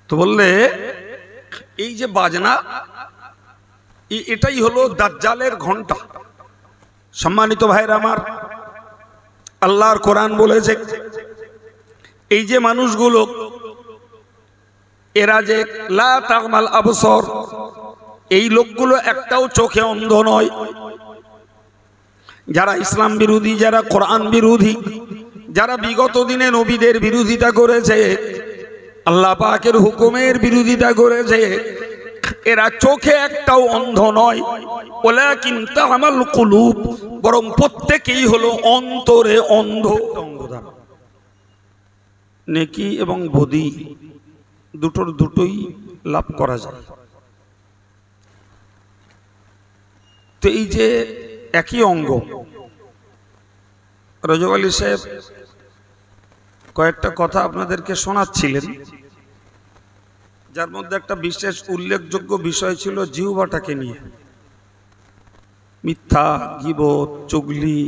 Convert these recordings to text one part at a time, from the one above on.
তো বললে এই যে বাজনা, এটাই হলো দাজ্জালের ঘন্টা। সম্মানিত ভাইরা আমার, আল্লাহর কোরআন বলেছে এই যে মানুষগুলো, এরা যে লা তা'মাল আবসার, এই লোকগুলো একটাও চোখে অন্ধ নয়। যারা ইসলাম বিরোধী, যারা কোরআন বিরোধী, যারা বিগত দিনে নবীদের বিরোধিতা করেছে, আল্লাহ পাকের হুকুমের বিরোধিতা করেছে, এরা চোখে একটাও অন্ধ নয়। ওয়ালাকিন তা'মাল কুলুব, বরং প্রত্যেকেই হলো অন্তরে অন্ধ। নেকি এবং বদি দুটোই লাভ করা যায়। তো এই যে একই অঙ্গ, রজব আলী সাহেব কয়েকটা কথা আপনাদেরকে শোনাচ্ছিলেন, যার মধ্যে একটা বিশেষ উল্লেখযোগ্য বিষয় ছিল জিহ্বাটাকে নিয়ে। মিথ্যা, গীবত, চুগলি,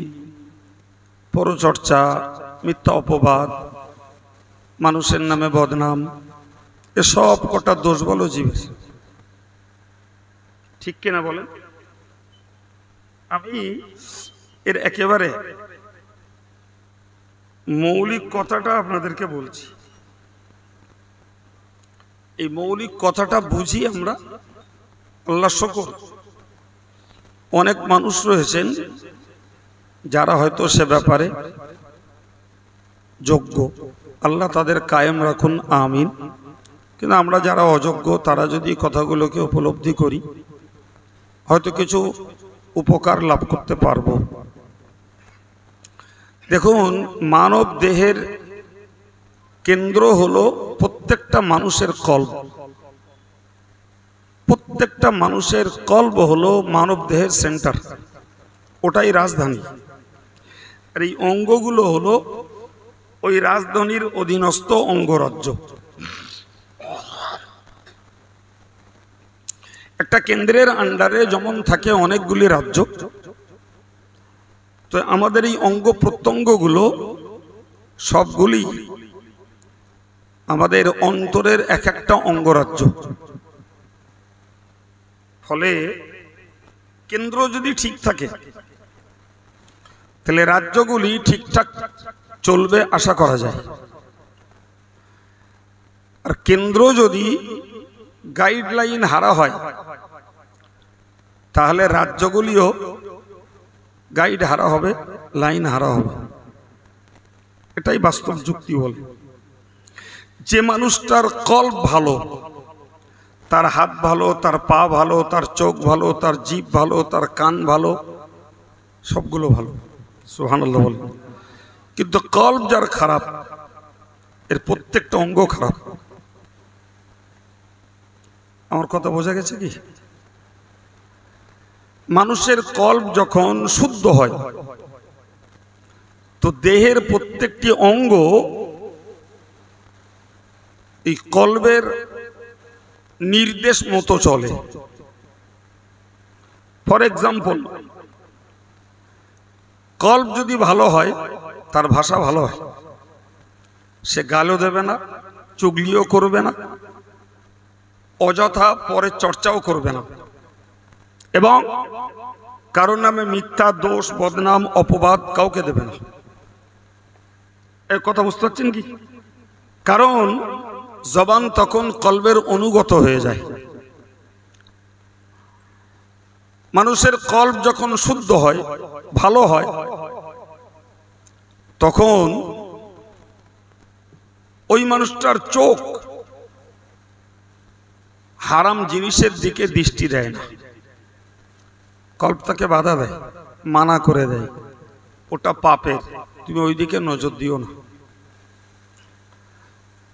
পরচর্চা, মিথ্যা অপবাদ, মানুষের নামে বদনাম, এসব কটা দোষ বলো জীবের। ঠিক কিনা বলেন? আমি এর একেবারে মৌলিক কথাটা আপনাদেরকে বলছি। এই মৌলিক কথাটা বুঝি আমরা, আল্লাহ শুকর। অনেক মানুষ রয়েছেন যারা হয়তো সে ব্যাপারে যোগ্য, আল্লাহ তাদের কায়েম রাখুন, আমিন। কিন্তু আমরা যারা অযোগ্য, তারা যদি কথাগুলোকে উপলব্ধি করি, হয়তো কিছু উপকার লাভ করতে পারবো। দেখুন, মানব দেহের কেন্দ্র হলো প্রত্যেকটা মানুষের কল্ব। প্রত্যেকটা মানুষের কল্ব হলো মানব দেহের সেন্টার, ওটাই রাজধানী। আর এই অঙ্গগুলো হলো ওই রাজধানীর অধীনস্থ অঙ্গরাজ্য। একটা কেন্দ্রের আন্ডারে যেমন থাকে অনেকগুলি রাজ্য, তো আমাদের এই অঙ্গ প্রত্যঙ্গগুলো সবগুলি আমাদের অন্তরের এক একটা অঙ্গরাজ্য। ফলে কেন্দ্র যদি ঠিক থাকে, তাহলে রাজ্যগুলি ঠিকঠাক চলবে আশা করা যায়। আর কেন্দ্র যদি গাইডলাইন হারা হয়, তাহলে রাজ্যগুলিও গাইড হারা হবে, লাইন হারা হবে। এটাই বাস্তব যুক্তি বলে। যে মানুষটার কল্ব ভালো, তার হাত ভালো, তার পা ভালো, তার চোখ ভালো, তার জিভ ভালো, তার কান ভালো, সবগুলো ভালো, সুবহানাল্লাহ বলে। কিন্তু কল্ব যার খারাপ, এর প্রত্যেকটা অঙ্গ খারাপ। আমার কথা বোঝা গেছে কি? মানুষের কল্ব যখন শুদ্ধ হয়, তো দেহের প্রত্যেকটি অঙ্গ এই কল্বের নির্দেশ মতো চলে। ফর এক্সাম্পল, কল্ব যদি ভালো হয়, তার ভাষা ভালো হয়, সে গালও দেবে না, চুগলিও করবে না, অযথা পরে চর্চাও করবে না, এবং কারোর নামে মিথ্যা, দোষ, বদনাম, অপবাদ কাউকে দেবে না। এই কথা বুঝতে পারছেন কি? কারণ জবান তখন কলবের অনুগত হয়ে যায়। মানুষের কল্ব যখন শুদ্ধ হয়, ভালো হয়, তখন ওই মানুষটার চোখ হারাম জিনিসের দিকে দৃষ্টি দেয় না। কল্ব তাকে বাধা দেয়, মানা করে দেয়, ওটা পাপের, তুমি ওইদিকে নজর দিও না।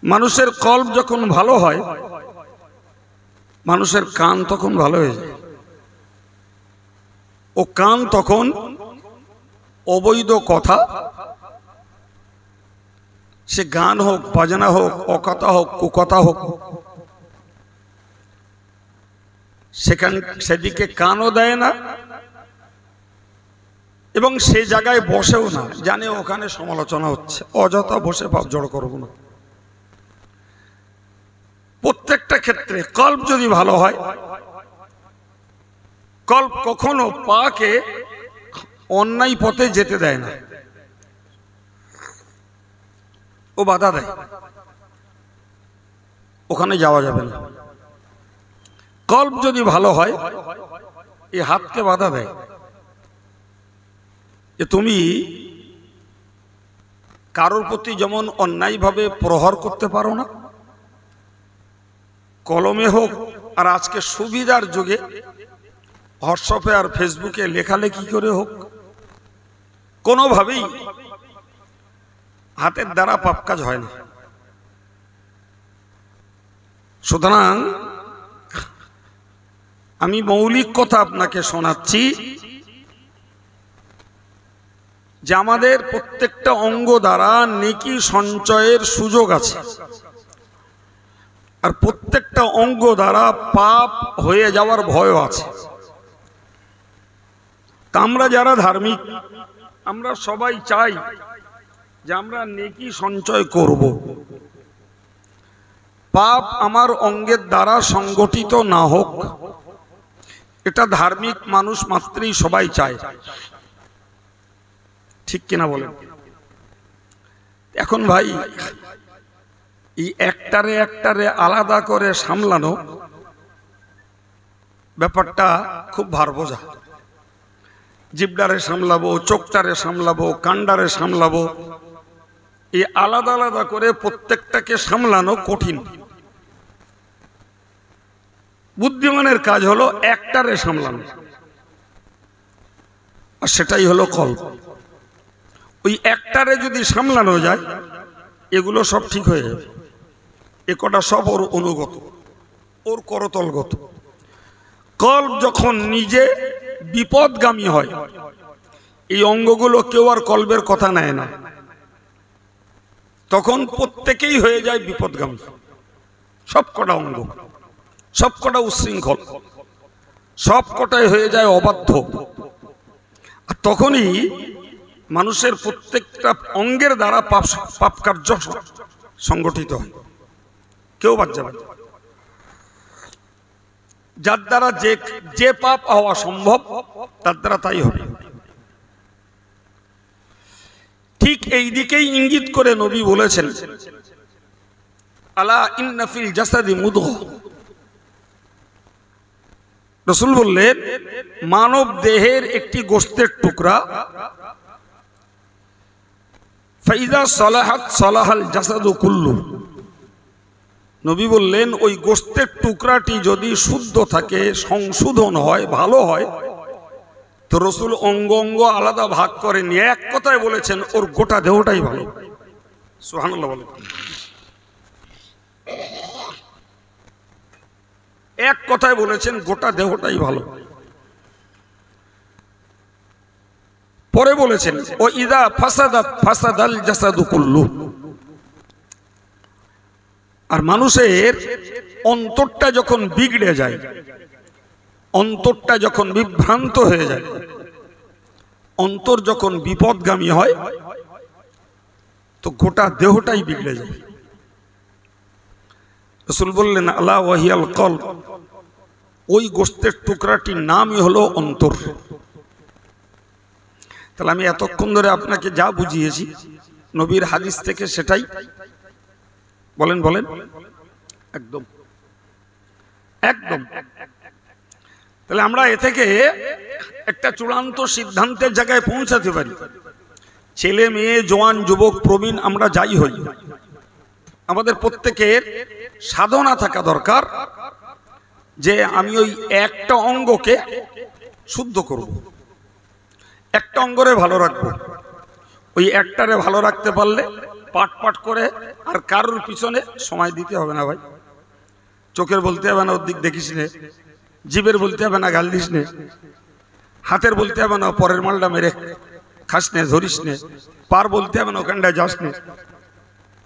মানুষের কল্ব যখন ভালো হয়, মানুষের কান তখন ভালো হয়ে যায়। ও কান তখন অবৈধ কথা, সে গান হোক, বাজনা হোক, অকথা হোক, কুকথা হোক, সেদিকে কানও দেয় না, এবং সে জায়গায় বসেও না, জানে ওখানে সমালোচনা হচ্ছে, অযথা বসে পাপ জড় করবো না। প্রত্যেকটা ক্ষেত্রে কল্প যদি ভালো হয়, কল্প কখনো পাকে অন্যায় পথে যেতে দেয় না, ও বাধা দেয়, ওখানে যাওয়া যাবে না। কল্প যদি ভালো হয়, এই হাতকে বাধা দেয় যে তুমি কারোর প্রতি যেমন অন্যায়ভাবে প্রহার করতে পারো না, কলমে হোক আর আজকে সুবিধার যুগে হোয়াটসঅ্যাপে আর ফেসবুকে লেখালেখি করে হোক, কোনোভাবেই হাতের দ্বারা পাপ কাজ হয় না। সুতরাং আমি মৌলিক কথা আপনাকে শোনাচ্ছি যে আমাদের প্রত্যেকটা অঙ্গ দ্বারা নেকি সঞ্চয়ের সুযোগ আছে, আর প্রত্যেকটা অঙ্গ দ্বারা পাপ হয়ে যাওয়ার ভয়ও আছে। তা আমরা যারা ধার্মিক, আমরা সবাই চাই যে আমরা নেকি সঞ্চয় করব, পাপ আমার অঙ্গের দ্বারা সংগঠিত না হোক, এটা ধার্মিক মানুষ মাত্রই সবাই চায়, ঠিক কিনা বলেন? এখন ভাই এই একটারে একটারে আলাদা করে সামলানো ব্যাপারটা খুব ভার বোঝা। জিভটারে সামলাবো, চোখটারে সামলাবো, কান্ডারে সামলাবো, এই আলাদা আলাদা করে প্রত্যেকটাকে সামলানো কঠিন। বুদ্ধিমানের কাজ হলো একটারে সামলানো, আর সেটাই হলো কল্প। ওই একটারে যদি সামলানো যায়, এগুলো সব ঠিক হয়ে যাবে। এ কটা সব ওর অনুগত, ওর করতলগত। কল্প যখন নিজে বিপদগামী হয়, এই অঙ্গগুলো কেউ আর কল্পের কথা নেয় না, তখন প্রত্যেকেই হয়ে যায় বিপদগামী। সব কটা অঙ্গ, সব কটা উচ্ছৃঙ্খল, সব কটাই হয়ে যায় অবাধ্য। আর তখনই মানুষের প্রত্যেকটা অঙ্গের দ্বারা পাপ কার্য সংগঠিত হয়, কেউ বাদ যাবে। যার দ্বারা যে পাপ হওয়া সম্ভব, তার দ্বারা তাই হবে। ঠিক এই দিকেই ইঙ্গিত করে নবী বলেছেন, আলা ইন্না ফিল জাসাদি মুদগা। রাসূল বললেন, মানব দেহের একটি গোশতের টুকরা, ফাইদা সালাহাত সালাহাল জাসাদু কুল্লু। নবী বললেন, ওই গোশতের টুকরাটি যদি শুদ্ধ থাকে, সংশোধন হয়, ভালো হয়, তো রাসূল অঙ্গ অঙ্গ আলাদা ভাগ করেননি, এক কথায় বলেছেন ওর গোটা দেহটাই ভালো। সুবহানাল্লাহ বলেন। এক কথায় বলেছেন গোটা দেহটাই ভালো। পরে বলেছেন, ও ইদা ফাসাদাত ফাসাদাল জাসাদু কুল্লু। আর মানুষের অন্তরটা যখন বিগড়ে যায়, অন্তরটা যখন বিভ্রান্ত হয়ে যায়, অন্তর যখন বিপদগামী হয়, তো গোটা দেহটাই বিগড়ে যায়। রাসূল বললেন, আলা ওয়াহিয়াল কলব। ওই গোশতের টুকরাটির নামই হলো অন্তর। তাহলে আমি এতক্ষণ ধরে আপনাকে যা বুঝিয়েছি নবীর হাদিস থেকে, সেটাই বলেন বলেন একদম একদম। তাহলে আমরা এ থেকে একটা চূড়ান্ত সিদ্ধান্তের জায়গায় পৌঁছাতে পারি। ছেলে মেয়ে, জওয়ান, যুবক, প্রবীণ, আমরা যাই হই, আমাদের প্রত্যেকের সাধনা থাকা দরকার যে আমি ওই একটা অঙ্গকে শুদ্ধ করব, একটা অঙ্গরে ভালো রাখবো। ওই একটারে ভালো রাখতে পারলে পাট পাট করে আর কারোর পিছনে সময় দিতে হবে না ভাই। চোখের বলতে হবে না ওর দিক দেখিস নে, জিভের বলতে হবে না গাল দিস নে, হাতের বলতে হবে না পরের মালটা মেরে খাস নে, ধরিস নে, পার বলতে হবে না ওখানটায় যাস নে,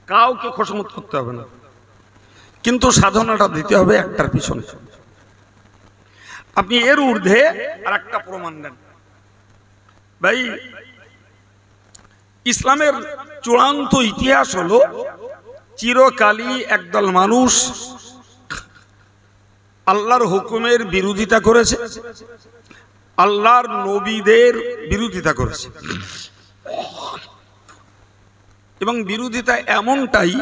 কাউকে খোশমত করতে হবে না। কিন্তু সাধনাটা দিতে হবে একটার পিছনে। আপনি এর ঊর্ধ্বে আর একটা প্রমাণ দেন ভাই। ইসলামের চূড়ান্ত ইতিহাস হলো চিরকালই একদল মানুষ আল্লাহর হুকুমের বিরোধিতা করেছে, আল্লাহর নবীদের বিরোধিতা করেছে, এবং বিরোধিতা এমনটাই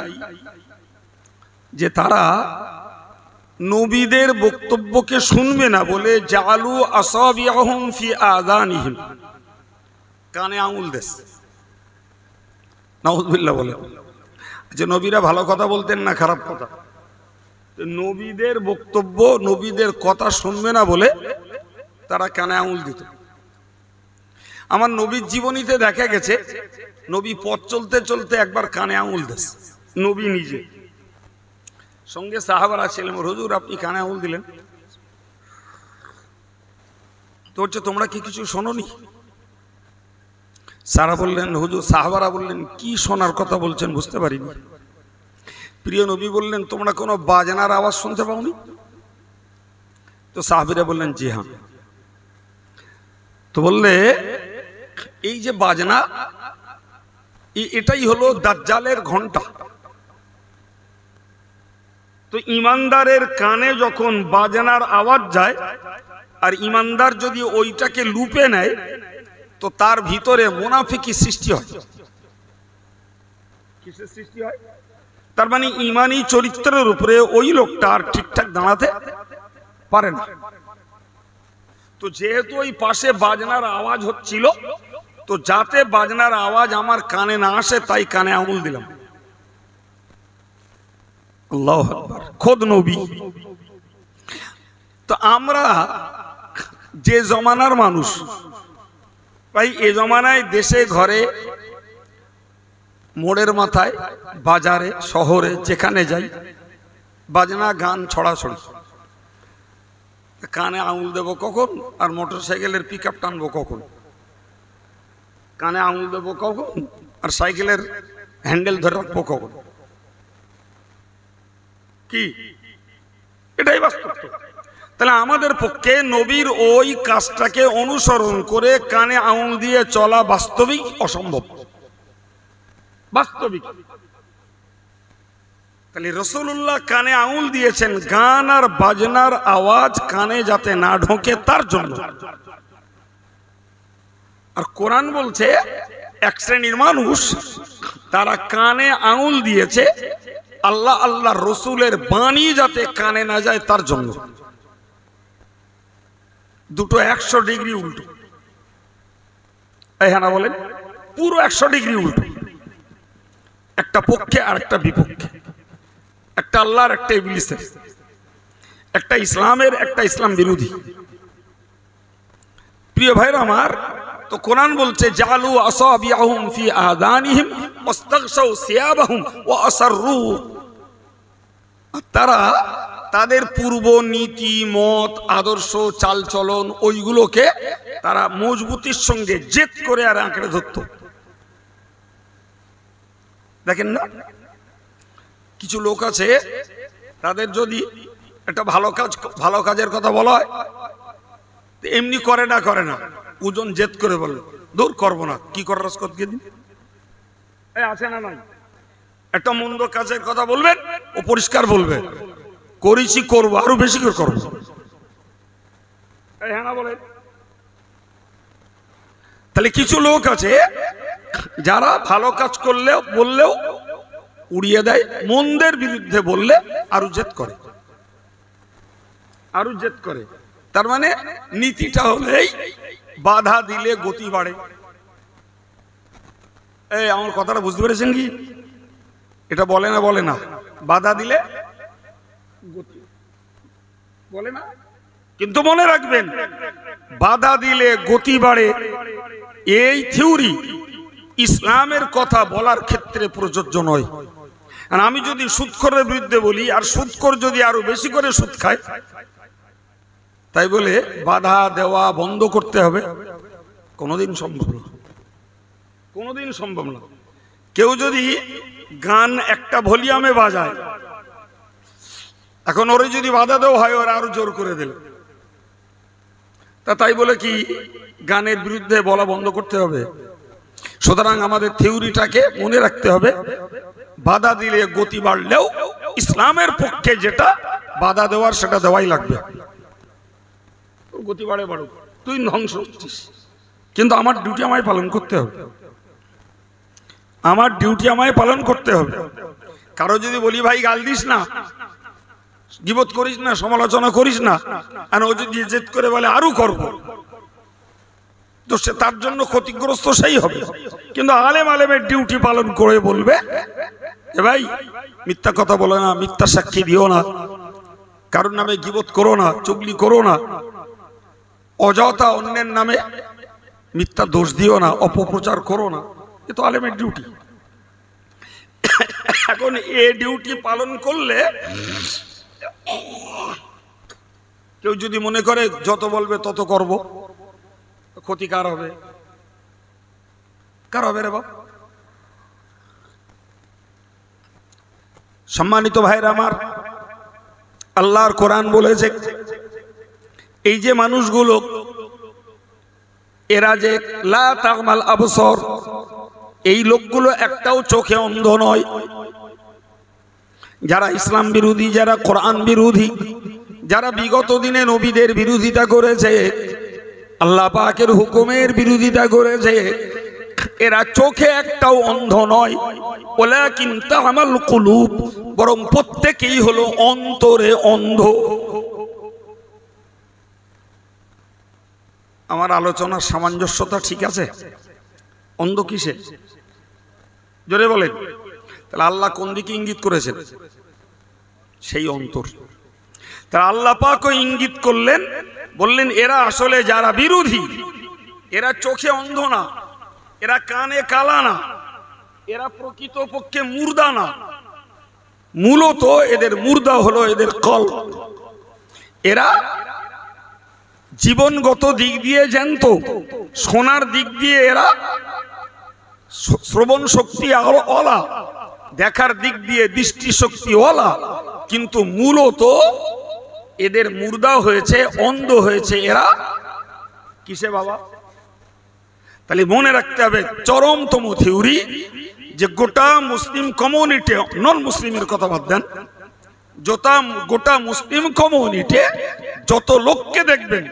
যে তারা নবীদের বক্তব্যকে শুনবে না বলে জালু আসাবিয়াহুম ফি আযানিহিম, কানে আঙুল দেশ। নাউযুবিল্লাহ বলে যে নবীরা ভালো কথা বলতেন না খারাপ কথা, নবীদের বক্তব্য নবীদের কথা শুনবে না বলে তারা কানে আঙুল দিত। আমার নবীর জীবনীতে দেখা গেছে নবী পথ চলতে চলতে একবার কানে আঙুল দেশ, নবী নিজে, সঙ্গে সাহাবারা ছিলেন। হুজুর আপনি কানে আঙুল দিলেন তো হচ্ছে তোমরা কি কিছু শোনোনি? সারা বললেন হুজুর, সাহাবারা বললেন কি শোনার কথা বলছেন বুঝতে পারিনি। প্রিয় নবী বললেন তোমরা কোনো বাজনার আওয়াজ শুনতে পাওনি? তো সাহাবীরা বললেন জি হ্যাঁ। তো বললে এই যে বাজনা, এটাই হলো দাজ্জালের ঘন্টা। তো ইমানদারের কানে যখন বাজনার আওয়াজ যায় আর ইমানদার যদি ওইটাকে লুপে নেয় তো তার ভিতরে মুনাফিকি সৃষ্টি হয়। কিসের সৃষ্টি হয়? তার মানে ইমানি চরিত্রের উপরে ওই লোকটা আর ঠিকঠাক দাঁড়াতে পারে না। তো যেহেতু ওই পাশে বাজনার আওয়াজ হচ্ছিল, তো যাতে বাজনার আওয়াজ আমার কানে না আসে তাই কানে আঙুল দিলাম। আল্লাহু আকবার, খোদ নবী। তো আমরা যে জমানার মানুষ ভাই, এ জমানায় দেশে ঘরে মোড়ের মাথায় বাজারে শহরে যেখানে যাই বাজনা গান ছড়াছড়ি। কানে আঙুল দেব কখন আর মোটর সাইকেলের পিক আপ টানবো কখন? কানে আঙুল দেব কখন আর সাইকেলের হ্যান্ডেল ধরে রাখবো কখন? কি এটাই বাস্তব। তাহলে আমাদের পক্ষে নবীর ওই কাজটাকে অনুসরণ করে কানে আঙুল দিয়ে চলা বাস্তবিক অসম্ভব, বাস্তবিক। তাহলে রাসূলুল্লাহ কানে আঙুল দিয়েছেন গান আর বাজনার আওয়াজ কানে যাতে না ঢোকে তার জন্য। আর কোরআন বলছে এক শ্রেণীর মানুষ তারা কানে আঙুল দিয়েছে আল্লাহ আল্লাহ রসুলের বাণী যাতে কানে না যায় তার জন্য। দুটো 100 ডিগ্রি উল্টো। হ্যাঁ না বলেন, পুরো 100 ডিগ্রি উল্টো, একটা পক্ষে আর একটা বিপক্ষে, একটা আল্লাহর একটা ইবলিসের, একটা ইসলামের একটা ইসলাম বিরোধী। প্রিয় ভাইরা আমার, তো কোরআন বলছে জালু আসাবিয়াহুম ফি আযানিহিম ওয়াস্তাগশাউ সিয়াবাহুম ওয়া আসাররু, তারা তাদের পূর্ব নীতি মত আদর্শ চালচলন ওইগুলোকে তারা মজবুতির সঙ্গে জেদ করে আর আঁকড়ে ধরত। দেখেন না, কিছু লোক আছে তাদের যদি একটা ভালো কাজের কথা বলা হয় এমনি করে না, ওজন জেদ করে বলল দূর করবো না, কি করার দিন আছে না নাই। একটা মন্দ কাজের কথা বলবেন ও পরিষ্কার বলবে করেছি করবো, আরো বেশি করে করবো। হ্যাঁ না বলেন। তাহলে কিছু লোক আছে যারা ভালো কাজ করলেও বললেও উড়িয়ে দেয়, মন্দের বিরুদ্ধে বললে আরো জেদ করে, তার মানে নীতিটা হলেই বাধা দিলে গতি বাড়ে। এই আমার কথাটা বুঝতে পেরেছেন কি? এটা বলে না বাধা দিলে গতি বলে না, কিন্তু মনে রাখবেন বাধা দিলে গতি বাড়ে এই থিওরি ইসলামের কথা বলার ক্ষেত্রে প্রযোজ্য নয়। আর আমি যদি সুদখোরের বিরুদ্ধে বলি আর সুদখোর যদি আরো বেশি করে সুদ খায়, তাই বলে বাধা দেওয়া বন্ধ করতে হবে, কোনোদিন সম্ভব না। কেউ যদি গান একটা ভলিউমে বাজায়, এখন ওরে যদি বাধা দেওয়া হয় ওরা আরো জোর করে দিল, তাই বলে কি গানের বিরুদ্ধে বলা বন্ধ করতে হবে? সুতরাং আমাদের থিওরিটাকে মনে রাখতে হবে, বাধা দিলে গতি বাড়লেও ইসলামের পক্ষে যেটা বাধা দেওয়ার সেটা দেওয়াই লাগবে। গতি বাড়ে বাড়ুক, তুই ধ্বংস হচ্ছিস, কিন্তু আমার ডিউটি আমায় পালন করতে হবে, আমার ডিউটি আমায় পালন করতে হবে। কারো যদি বলি ভাই গাল দিস না, গীবত করিস না, সমালোচনা করিস না, আর ও যদি জেদ করে বলে আরো করবো, তো সে তার জন্য ক্ষতিগ্রস্ত সেই হবে। কিন্তু আলেম আলেমের ডিউটি পালন করে বলবে এ ভাই মিথ্যা কথা বলো না, মিথ্যা সাক্ষী দিও না, কারোর নামে গীবত করো না, চুগলি করো না, অযথা অন্যের নামে মিথ্যা দোষ দিও না, অপপ্রচার করো না, এ তো আলেমের ডিউটি। এখন এ ডিউটি পালন করলে কেউ যদি মনে করে যত বলবে তত করব, ক্ষতি কার হবে? কার হবে রে বাবা? সম্মানিত ভাইরা আমার, আল্লাহর কোরআন বলেছে এই যে মানুষগুলো এরা যে লা তাগমাল আবসার, এই লোকগুলো একটাও চোখে অন্ধ নয়। যারা ইসলাম বিরোধী, যারা কোরআন বিরোধী, যারা বিগত দিনে নবীদের বিরোধিতা করেছে, আল্লাহ পাকের হুকুমের বিরোধিতা করেছে, এরা চোখে একটাও অন্ধ নয়। ওয়ালাকিন তা'মাল কুলুব, বরং প্রত্যেকেই হলো অন্তরে অন্ধ। আমার আলোচনার সামঞ্জস্যতা ঠিক আছে? অন্ধ কিসে? জোরে বলেন। তাহলে আল্লাহ কোন দিকে ইঙ্গিত করেছেন? সেই অন্তর। তাহলে আল্লাহ পাকও ইঙ্গিত করলেন, বললেন এরা আসলে যারা বিরোধী, এরা চোখে অন্ধ না, এরা কানে কালা না, এরা প্রকৃতপক্ষে মুর্দা না, মূলত এদের মুর্দা হলো এদের কল। এরা জীবনগত দিক দিয়ে জ্যান্ত, শোনার দিক দিয়ে এরা শ্রবণ শক্তি ওয়ালা, দেখার দিক দিয়ে দৃষ্টি শক্তি ওয়ালা, কিন্তু মূলত এদের মুর্দা হয়েছে, অন্ধ হয়েছে এরা কিসে বাবা? তাহলে মনে রাখতে হবে চরমতম থিওরি, যে গোটা মুসলিম কমিউনিটি, নন মুসলিমের কথা বাদ দেন, গোটা মুসলিম কমিউনিটি যত লোককে দেখবেন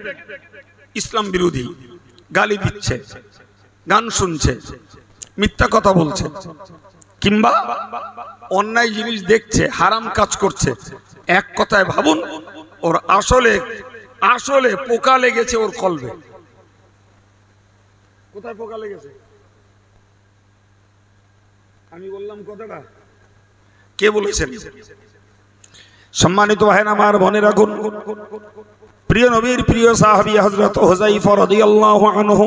ইসলাম বিরোধী, গালি দিচ্ছে, গান শুনছে, মিথ্যা কথা বলছে, কিংবা অন্যায় জিনিস দেখছে, হারাম কাজ করছে, এক কথায় ভাবুন ওর আসলে পোকা লেগেছে ওর কলবে। কোথায় পোকা লেগেছে? আমি বললাম কথাটা, কে বলেছেন? সম্মানিত ভাইরা আমার, মনে রাখুন প্রিয় নবীর প্রিয় সাহাবী হযরত হুযায়ফা রাদিয়াল্লাহু আনহু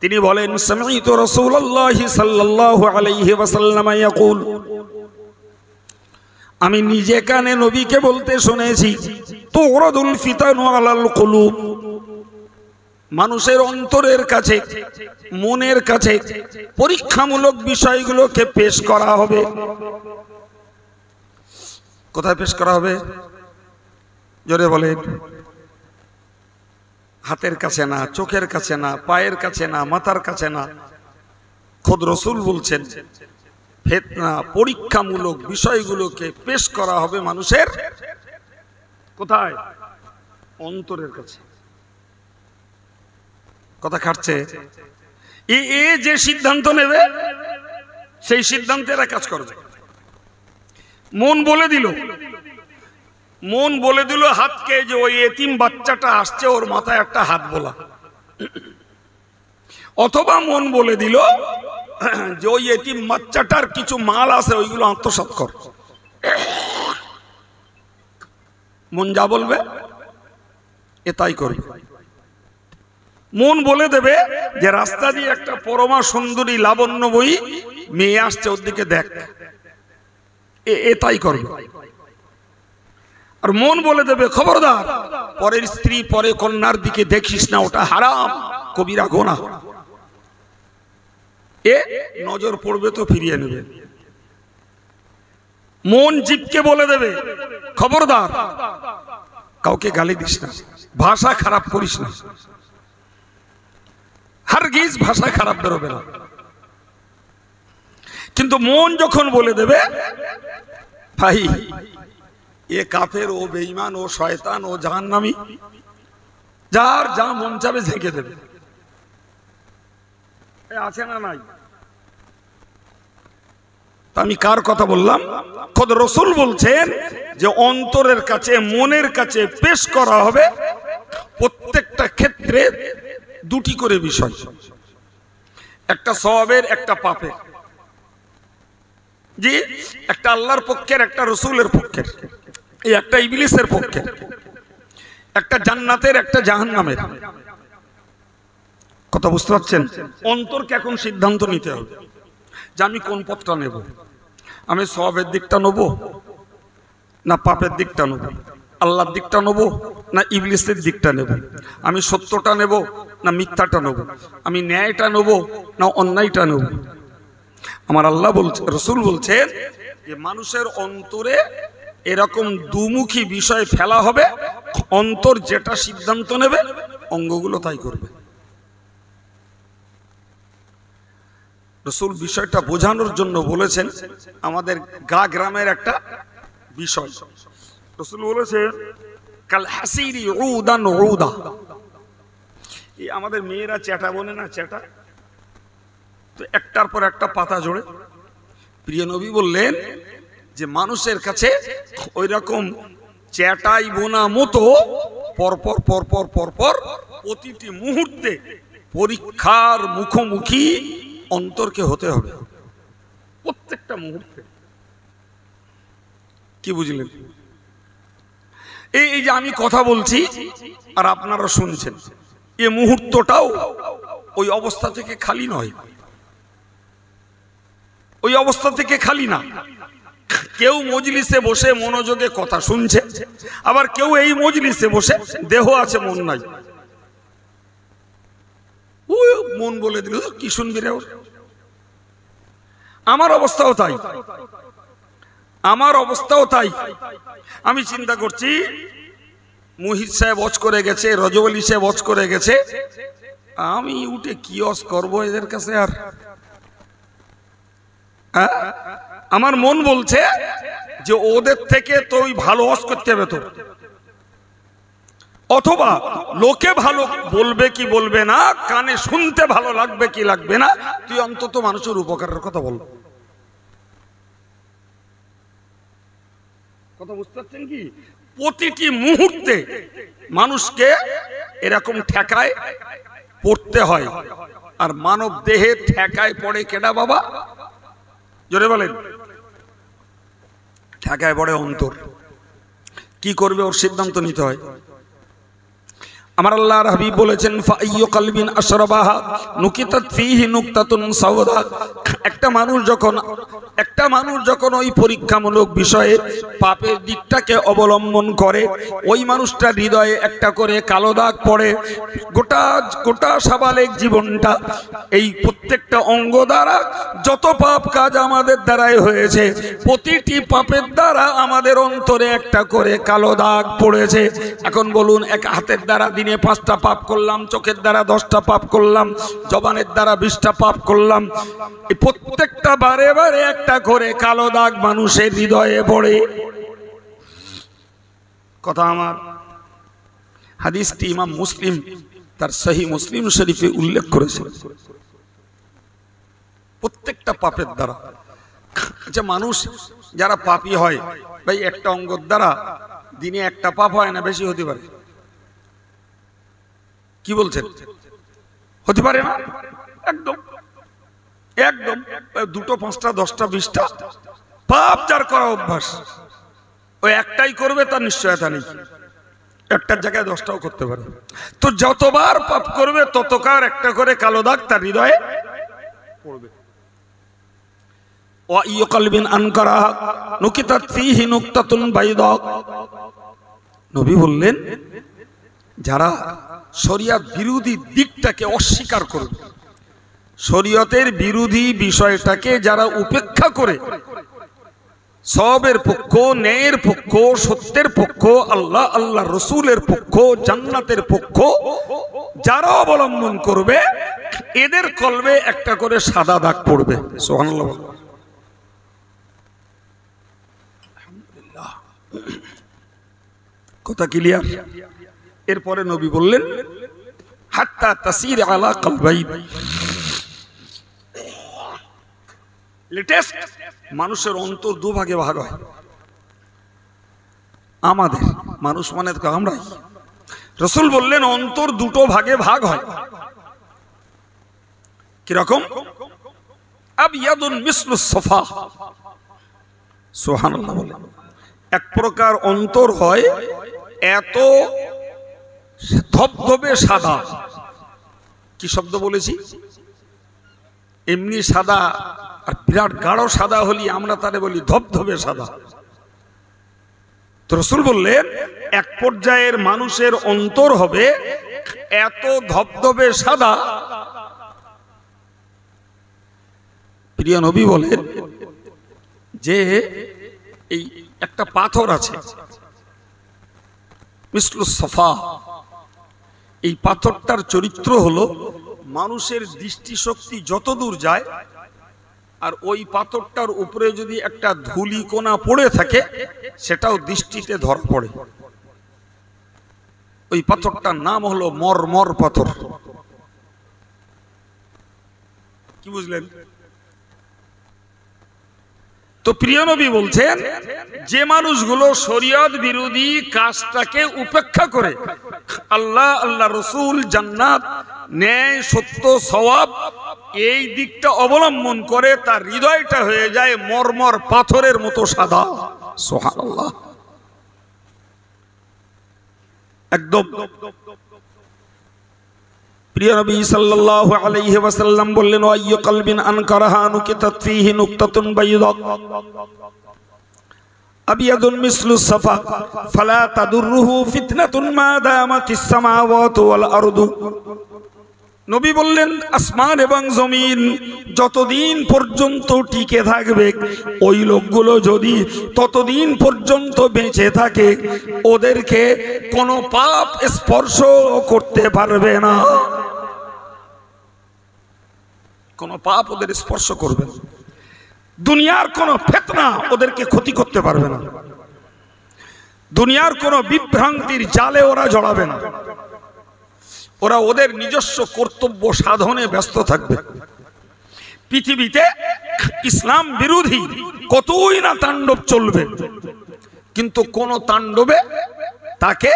তিনি বলেন, সামি'তু রাসূলুল্লাহি সাল্লাল্লাহু আলাইহি ওয়াসাল্লাম ইয়াকুল, আমি নিজে কানে নবীকে বলতে শুনেছি, তুরাদুল ফিতানু আলাল কুলুব, মানুষের অন্তরের কাছে, মনের কাছে পরীক্ষামূলক বিষয়গুলোকে পেশ করা হবে। কোথায় পেশ করা হবে? জোরে বলেন। হাতের কাছে না, চোখের কাছে না, পায়ের কাছে না, মাথার কাছে না, খোদ রাসূল বলছেন ফিতনা পরীক্ষামূলক বিষয়গুলোকে পেশ করা হবে মানুষের কোথায়? অন্তরের কাছে। কথা খাটছে? এ যে সিদ্ধান্ত নেবে সেই সিদ্ধান্তে এরা কাজ করবে। মন বলে দিল হাতকে যে ওই এতিম বাচ্চাটা আসছে, ওর মাথায় একটা হাত বোলা। অথবা মন বলে দিল যে ওই এতিম বাচ্চাটার কিছু মাল আছে, ওইগুলো আত্মসাৎ কর। মন যা বলবে এ তাই করবে। মন বলে দেবে যে রাস্তা দিয়ে একটা পরমা সুন্দরী লাবণ্যময়ী মেয়ে আসছে, ওর দিকে দেখ, এ তাই করবে। আর মন বলে দেবে খবরদার পরের স্ত্রী, পরে কন্যার দিকে দেখিস না, ওটা হারাম, কবিরা গুনাহ, এ নজর পড়বে তো ফিরিয়ে নেবে। মন জীবকে বলে দেবে খবরদার কাউকে গালি দিস না, ভাষা খারাপ করিস না, হারগিজ ভাষা খারাপ বেরোবে না। কিন্তু মন যখন বলে দেবে ভাই এ কাফের, ও বেঈমান, ও শয়তান, ও জাহান্নামী, যার যা মন চাবে ঝেঁকে দেবে। আছে না নাই? আমি কার কথা বললাম? খোদ রসুল বলছেন যে অন্তরের কাছে, মনের কাছে পেশ করা হবে প্রত্যেকটা ক্ষেত্রে দুটি করে বিষয়, একটা সওয়াবের, একটা পাপের। জি, একটা আল্লাহর পক্ষের, একটা রসুলের পক্ষের, এই একটা ইবলিসের পক্ষের, একটা জান্নাতের, একটা জাহান্নামের। কথা বুঝতে পারছেন? অন্তরকে এখন সিদ্ধান্ত নিতে হবে যে আমি কোন পথটা নেব। আমি সওয়াবের দিকটা নেব না পাপের দিকটা নেব? আল্লাহর দিকটা নেব না ইবলিসের দিকটা নেব? আমি সত্যটা নেব না মিথ্যাটা নেব? আমি ন্যায়টা নেব না অন্যায়টা নেব? আমার আল্লাহ বলছে, রসুল বলছেন যে মানুষের অন্তরে এরকম দুমুখী বিষয় ফেলা হবে, অন্তর যেটা সিদ্ধান্ত নেবে অঙ্গগুলো তাই করবে। রসুল বিষয়টা বোঝানোর জন্য বলেছেন আমাদের গ্রামের একটা বিষয়। রসুল বলেছেন কাল হাসিরি উদান উদা। এই আমাদের মেয়েরা চ্যাটা বলে না, চ্যাটা, তো একটার পর একটা পাতা জোড়ে। প্রিয় নবী বললেন যে মানুষের কাছে ওই রকম চ্যাটাই বোনা মতো পরপর পরপর পরপর প্রতিটি মুহূর্তে পরীক্ষার মুখোমুখি অন্তরকে হতে হবে, প্রত্যেকটা মুহূর্তে। কি বুঝলেন? এই যে আমি কথা বলছি আর আপনারা শুনছেন, এই মুহূর্তটাও ওই অবস্থা থেকে খালি নয়, ওই অবস্থা থেকে খালি না। কেউ মজলিসে বসে মনোযোগে কথা শুনছে, আবার কেউ এই মজলিসে বসে দেহ আছে মন নাই। মন বলে দিল কি শুনবি রে? আমার অবস্থাও তাই, আমার অবস্থাও তাই। আমি চিন্তা করছি মুহিত সাহেব ওয়াজ করে গেছে, রজব আলী সাহেব ওয়াজ করে গেছে, আমি উঠে কি ওয়াজ করবো এদের কাছে? আর আমার মন বলছে যে ওদের থেকে তুই ভালো ওয়াজ করতে হবে তো, অথবা লোকে ভালো বলবে কি বলবে না, কানে শুনতে ভালো লাগবে কি লাগবে না, তুই অন্তত মানুষের উপকারের কথা বল। কথা বুঝতে পারছেন কি? প্রতিটি মুহূর্তে মানুষকে এরকম ঠেকায় পড়তে হয়। আর মানব দেহে ঠেকায় পড়ে কেডা বাবা? জোরে বলেন। ঠেকায় পড়ে অন্তর। কি করবে ওর সিদ্ধান্ত নিতে হয়। আমার আল্লাহর হাবিব বলেছেন ফাইয়ু কলবিন আশরাবাহা নুকিতাত ফীহি নুকতাতুন সাওদা। একটা মানুষ যখন ওই পরীক্ষামূলক বিষয়ে পাপের দিকটাকে অবলম্বন করে, ওই মানুষটার হৃদয়ে একটা করে কালো দাগ পড়ে। গোটা সাবালেক জীবনটা এই প্রত্যেকটা অঙ্গ দ্বারা যত পাপ কাজ আমাদের দ্বারাই হয়েছে, প্রতিটি পাপের দ্বারা আমাদের অন্তরে একটা করে কালো দাগ পড়েছে। এখন বলুন, এক হাতের দ্বারা দিনে 5টা পাপ করলাম, চোখের দ্বারা 10টা পাপ করলাম, জবানের দ্বারা 20টা পাপ করলাম, এই প্রত্যেকটা বারে বারে একটা করে কালো দাগ মানুষের হৃদয়ে পড়ে। কথা আমার, হাদিসটি ইমাম মুসলিম তার সহিহ মুসলিম শরীফে উল্লেখ করেছে। প্রত্যেকটা পাপের দ্বারা, আচ্ছা মানুষ যারা পাপী হয় ভাই, একটা অঙ্গের দ্বারা দিনে একটা পাপ হয় না, বেশি হতে পারে? কি বলছেন? হতে পারে না? একদম একদম 2টো 5টা 10টা 20টা পাপ যার করা অভ্যাস, ওই একটাই করবে তার নিশ্চয়তা নেই, একটার জায়গায় 10টাও করতে পারে। তো যতবার পাপ করবে ততকার একটা করে কালো দাগ তার হৃদয়ে পড়বে। ওয়া ইয়ু কলবিন আনকারা নুকিতাত ফীহি নুকতাতুন বাইদা। নবী বললেন যারা শরিয়ত বিরোধী দিকটাকে অস্বীকার করবে, শরীয়তের বিরোধী বিষয়টাকে যারা উপেক্ষা করে সওয়াবের পক্ষ, ন্যায়ের পক্ষ, সত্যের পক্ষ, আল্লাহ রসুলের পক্ষ, জান্নাতের পক্ষ যারা অবলম্বন করবে, এদের কলবে একটা করে সাদা দাগ পড়বে। সুবহানাল্লাহ। আলহামদুলিল্লাহ। কথা ক্লিয়ার? এরপরে নবী বললেন হাত্তা তাসির আলা কলবাইন। লেটেস্ট মানুষের অন্তর দুভাগে ভাগ হয়। আমাদের মানুষ মানে তো আমরাই। রাসূল বললেন অন্তর দুটো ভাগে ভাগ হয়। কিরকম? আবিয়াদুন মিসলুস সফা। সুবহানাল্লাহ। এক প্রকার অন্তর হয় এত ধবধবে সাদা। কি শব্দ বলেছি? এমনি সাদা আর বিরাট গাঢ় সাদা হলি আমরা তারে বলি ধবধবে সাদা। তো রাসূল বললেন এক পর্যায়ের মানুষের অন্তর হবে এত ধবধবে সাদা। প্রিয় নবী বলেন যে এই একটা পাথর আছে মিসলুস সফা। এই পাথরটার চরিত্র হলো মানুষের দৃষ্টিশক্তি যত দূর যায় আর ওই পাথরটার উপরে যদি একটা ধূলিকণা পড়ে থাকে সেটাও দৃষ্টিতে ধরা পড়ে। ওই পাথরটার নাম হলো মরমর পাথর। কি বুঝলেন? তো প্রিয় নবী বলছেন যে মানুষগুলো শরীয়ত বিরোধী কাজটাকে উপেক্ষা করে আল্লাহ, আল্লাহ রসুল, জান্নাত, ন্যায়, সত্য, সওয়াব এই দিকটা অবলম্বন করে তার হৃদয়টা হয়ে যায় মরমর পাথরের মতো সাদা। সুবহানাল্লাহ। একদম প্রিয় নবী সাল্লাল্লাহু আলাইহি ওয়াসাল্লাম বললেন আইয়ু কলবিন আনকারাহা নুকিতাত ফীহি নুকতাতুন বাইদা আবিয়াদুন মিসলুস সাফা ফালা তাদুররুহু ফিতনাতুন মা দামাতিস সামাওয়াতু ওয়াল আরদু। নবী বললেন আসমান এবং জমিন যতদিন পর্যন্ত টিকে থাকবে ওই লোকগুলো যদি ততদিন পর্যন্ত বেঁচে থাকে ওদেরকে কোনো পাপ স্পর্শ করতে পারবে না। কোনো পাপ ওদের স্পর্শ করবে না। দুনিয়ার কোনো ফিতনা ওদেরকে ক্ষতি করতে পারবে না। দুনিয়ার কোনো বিভ্রান্তির জালে ওরা জড়াবে না। ওরা ওদের নিজস্ব কর্তব্য সাধনে ব্যস্ত থাকবে। পৃথিবীতে ইসলাম বিরোধী কতই না তাণ্ডব চলবে, কিন্তু কোন তাণ্ডবে তাকে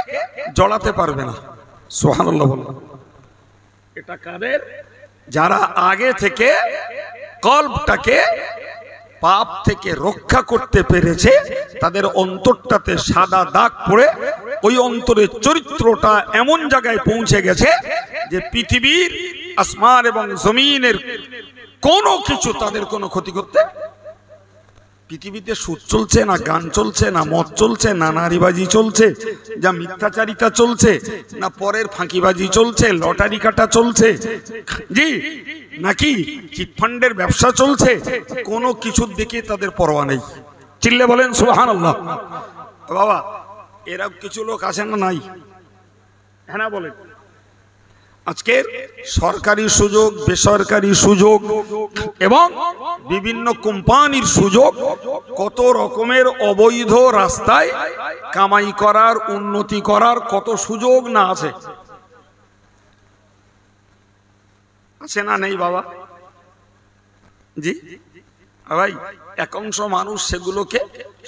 জড়াতে পারবে না। সুবহানাল্লাহ বলুন। এটা কাদের? যারা আগে থেকে কলবটাকে পাপ থেকে রক্ষা করতে পেরেছে, তাদের অন্তরটাতে সাদা দাগ পড়ে ওই অন্তরের চরিত্রটা এমন জায়গায় পৌঁছে গেছে যে পৃথিবীর আসমান এবং জমিনের কোনো কিছু তাদের কোনো ক্ষতি করতে। পৃথিবীতে সুদ চলছে না, গান চলছে না, মদ চলছে না, নারীবাজি চলছে, যা মিথ্যাচারিতা চলছে না, পরের ফাঁকিবাজি চলছে, লটারি কাটা চলছে, জি নাকি চিটফান্ডের ব্যবসা চলছে, কোনো কিছুর দিকে তাদের পরোয়া নেই। চিল্লে বলেন সুবহানাল্লাহ। বাবা এরা কিছু লোক আছে না নাই? হ্যাঁ না বলেন। আজকের সরকারি সুযোগ, বেসরকারি সুযোগ এবং বিভিন্ন কোম্পানির সুযোগ, কত রকমের অবৈধ রাস্তায় কামাই করার, উন্নতি করার কত সুযোগ না আছে। আছে না নেই বাবা? জি ভাই, এক অংশ মানুষ সেগুলোকে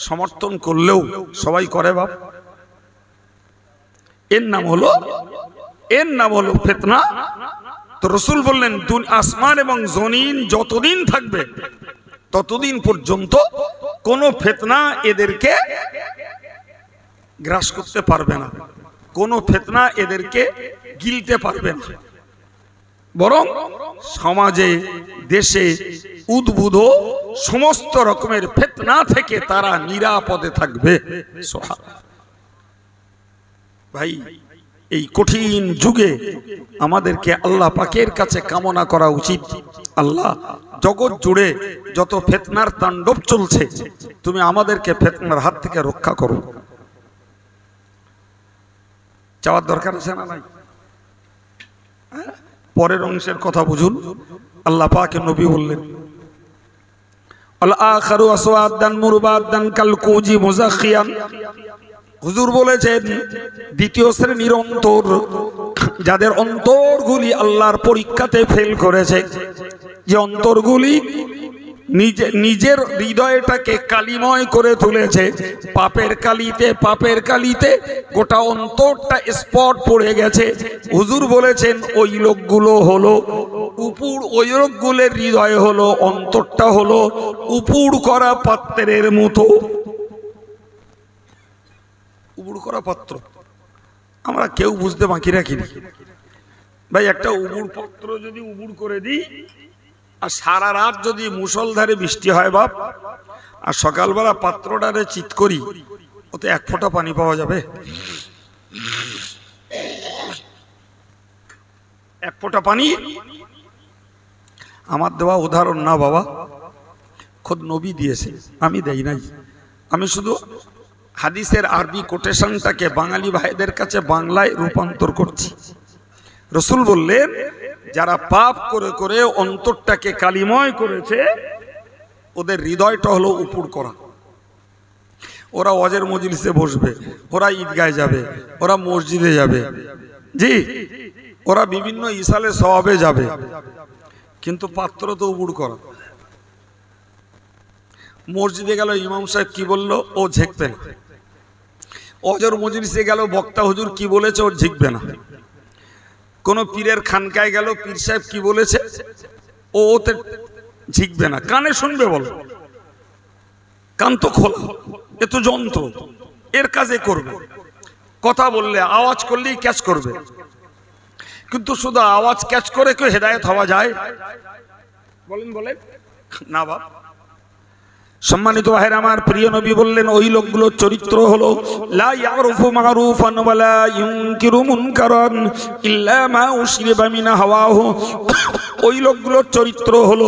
সমর্থন করলেও সবাই করে বাপ। এর নাম হলো ফিতনা। তো রাসূল বললেন আসমান এবং জমিন যতদিন থাকবে ততদিন পর্যন্ত কোনো ফিতনা এদেরকে গ্রাস করতে পারবে না, কোনো ফিতনা এদেরকে গিলতে পারবে না, বরং সমাজে, দেশে উদ্ভূত সমস্ত রকমের ফিতনা থেকে তারা নিরাপদে থাকবে। ভাই এই কঠিন যুগে আমাদেরকে আল্লাহ পাকের কাছে কামনা করা উচিত, আল্লাহ জগৎ জুড়ে যত ফিতনার তাণ্ডব চলছে তুমি আমাদেরকে ফিতনার হাত থেকে রক্ষা করো। চাওয়ার দরকার আছে না নাই? পরের অংশের কথা বুঝুন। আল্লাহ পাক নবী বললেন আল আখারু আসওয়াদান মুরবাদান কালকুজি মুজাখিয়ান। হুজুর বলেছেন দ্বিতীয় শ্রেণীর অন্তর, যাদের অন্তরগুলি আল্লাহর পরীক্ষাতে ফেল করেছে, যে অন্তরগুলি নিজের হৃদয়টাকে কালিময় করে তুলেছে, পাপের কালিতে গোটা অন্তরটা স্পট পড়ে গেছে। হুজুর বলেছেন ওই লোকগুলো হলো ওই লোকগুলোর হৃদয় হলো, অন্তরটা হলো উপুড় করা পাত্রের মতো। উপুড় করা পাত্র আমরা কেউ বুঝতে বাকি রাখিনি ভাই। একটা উপুড় পাত্র যদি উপুড় করে দিই, আর সারা রাত যদি মুষলধারে বৃষ্টি হয় বাপ, আর সকালবেলা পাত্রটারে চিৎ করি, ওতে এক ফোঁটা পানি পাওয়া যাবে? এক ফোঁটা পানি? আমার দেওয়া উদাহরণ না বাবা, খোদ নবী দিয়েছে, আমি দেই নাই। আমি শুধু হাদিসের আরবি কোটেশনটাকে বাঙালি ভাইদের কাছে বাংলায় রূপান্তর করছি। রসুল বললেন, যারা পাপ করে করে অন্তরটাকে কালিময় করেছে, ওদের হৃদয়টা হলো উপুড় করা। ওরা ওয়াজের মজলিসে বসবে, ওরা ঈদগায় যাবে, ওরা মসজিদে যাবে, জি ওরা বিভিন্ন ইসালে সওয়াবে যাবে, কিন্তু পাত্র তো উপুড় করা। মসজিদে গেল, ইমাম সাহেব কি বললো ও ঝেঁকবে না। ওয়াজের মজলিসে গেল, বক্তা হুজুর কি বলেছে ও ঝিঁকবে না। কোন পীরের খানকায় গেল, পীর সাহেব কি বলেছে ও ওতে ঝিঁকবে না। কানে শুনবে বলো, কান তো খোলা, এ তো যন্ত্র, এর কাজে করবে। কথা বললে, আওয়াজ করলেই ক্যাচ করবে, কিন্তু শুধু আওয়াজ ক্যাচ করে কেউ হেদায়েত হওয়া যায়? বলেন বলেন না বাপ। সম্মানিত ভাইরা আমার, প্রিয় নবী বললেন ওই লোকগুলোর চরিত্র হলো লা ইয়ারফু মারুফান ওয়ালা ইউনকিরু মুনকারান ইল্লা মা উশরিবা মিন হাওয়াহু। ওই লোকগুলোর চরিত্র হলো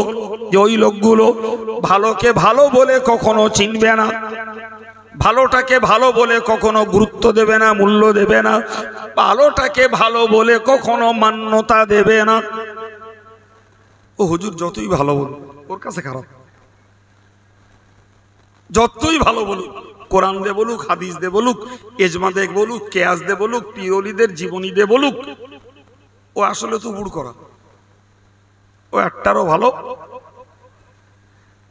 যে ওই লোকগুলো ভালোকে ভালো বলে কখনো চিনবে না, ভালোটাকে ভালো বলে কখনো গুরুত্ব দেবে না, মূল্য দেবে না, ভালোটাকে ভালো বলে কখনো মান্যতা দেবে না। ও হুজুর যতই ভালো বল, ওর কাছে খারাপ। যতই ভালো বলুক, কোরআন দে বলুক, হাদিস দে বলুক, এজমা দে বলুক, কেয়াস দে বলুক, পীরওয়ালিদের জীবনী দে বলুক, ও আসলে তো উপুড় করা। ও একটারও ভালো।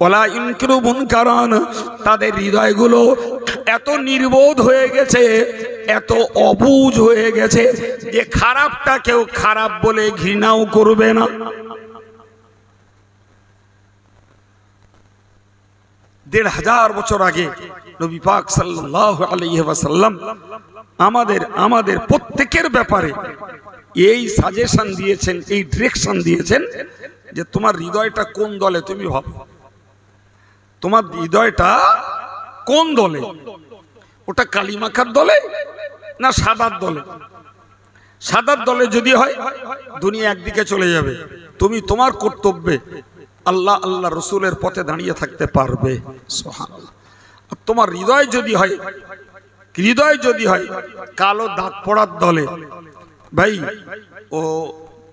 ওয়ালা ইনকিরু মুনকারান, তাদের হৃদয়গুলো এত নির্বোধ হয়ে গেছে, এত অবুঝ হয়ে গেছে যে খারাপটা কেউ খারাপ বলে ঘৃণাও করবে না। ১৫০০ বছর আগে নবী পাক সাল্লাল্লাহু আলাইহি ওয়াসাল্লাম আমাদের প্রত্যেকের ব্যাপারে এই সাজেশন দিয়েছেন, এই ডিরেকশন দিয়েছেন যে তোমার হৃদয়টা কোন দলে, তুমি ভাবো তোমার হৃদয়টা কোন দলে। ওটা কালিমাখার দলে না সাদার দলে? সাদার দলে যদি হয় দুনিয়া একদিকে চলে যাবে, তুমি তোমার কর্তব্যে আল্লাহ আল্লাহ রসুলের পথে দাঁড়িয়ে থাকতে পারবে। সুবহানাল্লাহ। আর তোমার হৃদয় যদি হয় কালো দাগ পড়ার দলে, ভাই ও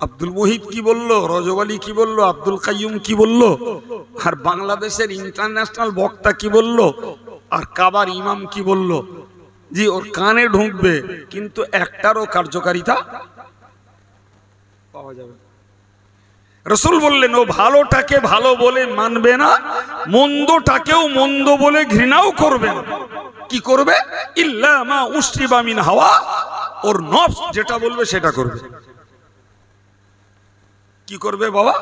আব্দুল মুহিত কি বললো, রজব আলী কি বললো, আব্দুল কাইয়ুম কি বললো, আর বাংলাদেশের ইন্টারন্যাশনাল বক্তা কি বললো, আর কাবার ইমাম কি বললো, জি ওর কানে ঢুকবে, কিন্তু একটারও কার্যকারিতা পাওয়া যাবে। রসুল বললেন ও ভালোটাকে ভালো বলে মানবে না, মন্দটাকেও মন্দ বলে ঘৃণাও করবে না। কি করবে? ইল্লা মা উশরিবা মিন হাওয়া, ওর নফস যেটা বলবে সেটা করবে। কি করবে বাবা?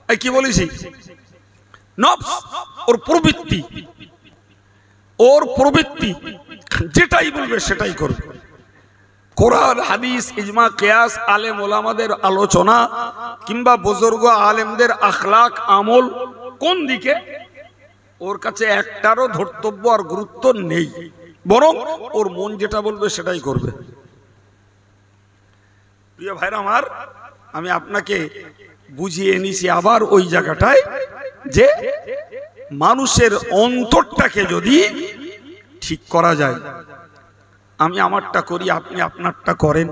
এই কি বলেছি, নফস, ওর প্রবৃত্তি যেটাই বলবে সেটাই করবে। কোরআন হাদিস ইজমা কিয়াস আলেম ওলামাদের আলোচনা কিংবা বুজুর্গ আলেমদের আখলাক আমল কোন দিকে, ওর কাছে একটারও ধর্তব্য আর গুরুত্ব নেই, বরং ওর মন যেটা বলবে সেটাই করবে। প্রিয় ভাইরা আমার, আমি আপনাকে বুঝিয়ে এনেছি আবার ওই জায়গাটায় যে মানুষের অন্তরটাকে যদি ঠিক করা যায়, আমি আমারটা করি, আপনি আপনারটা করেন,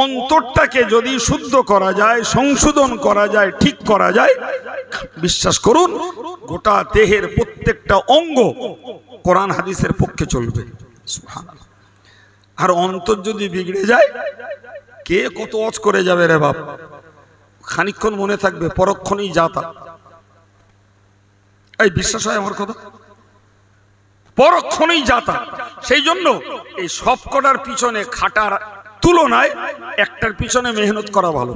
অন্তরটাকে যদি শুদ্ধ করা যায়, সংশোধন করা যায়, ঠিক করা যায়, বিশ্বাস করুন গোটা দেহের প্রত্যেকটা অঙ্গ কোরআন হাদিসের পক্ষে চলবে। সুবহানাল্লাহ। আর অন্তর যদি বিগড়ে যায়, কে কত অজ করে যাবে রে বাপ, খানিকক্ষণ মনে থাকবে, পরক্ষণেই যাতা। এই বিশ্বাস হয় আমার কথা? পরক্ষণেই যাতা। সেই জন্য এই সব কটার পিছনে খাটার তুলনায় একটার পিছনে মেহনত করা ভালো।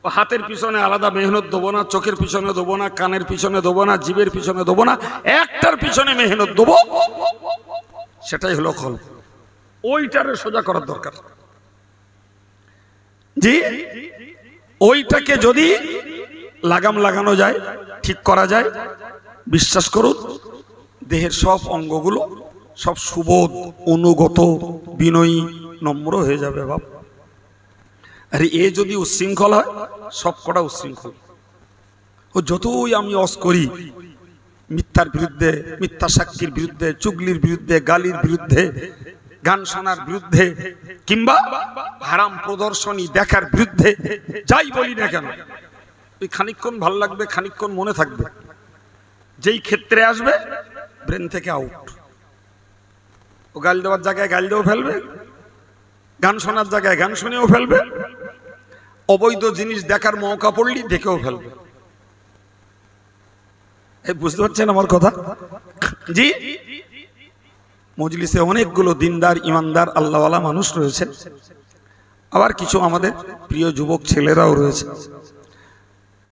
হাতের পিছনে আলাদা মেহনত দেবো না, চোখের পিছনে দেবো না, কানের পিছনে দেবো না, জিভের পিছনে দেবো না, একটার পিছনে মেহনত দেবো, সেটাই হলো কলব। ওইটারে সোজা করার দরকার। জি, ওইটাকে যদি লাগাম লাগানো যায়, ঠিক করা যায়, বিশ্বাস করুন দেহের সব অঙ্গগুলো সব সুবোধ, অনুগত, বিনয়ী, নম্র হয়ে যাবে বাপ। আরে এ যদি উচ্ছৃঙ্খল হয়, সব কটা উচ্ছৃঙ্খল। ও যতই আমি অস করি, মিথ্যার বিরুদ্ধে, মিথ্যা সাক্ষীর বিরুদ্ধে, চুগলির বিরুদ্ধে, গালির বিরুদ্ধে, গান শোনার বিরুদ্ধে, কিংবা হারাম প্রদর্শনী দেখার বিরুদ্ধে যাই বলি না কেন, ওই খানিকক্ষণ ভালো লাগবে, খানিকক্ষণ মনে থাকবে, যেই ক্ষেত্রে আসবে ব্রেন থেকে আউট। ও গাল দেওয়ার জায়গায় গাল দিয়েও ফেলবে, গান শোনার জায়গায় গান শুনেও ফেলবে, অবৈধ জিনিস দেখার মৌকা পড়লি দেখেও ফেলবে। এই বুঝতে পারছেন আমার কথা? জি, মজলিসে অনেকগুলো দিনদার, ইমানদার, আল্লাহওয়ালা মানুষ রয়েছে, আবার কিছু আমাদের প্রিয় যুবক ছেলেরাও রয়েছে।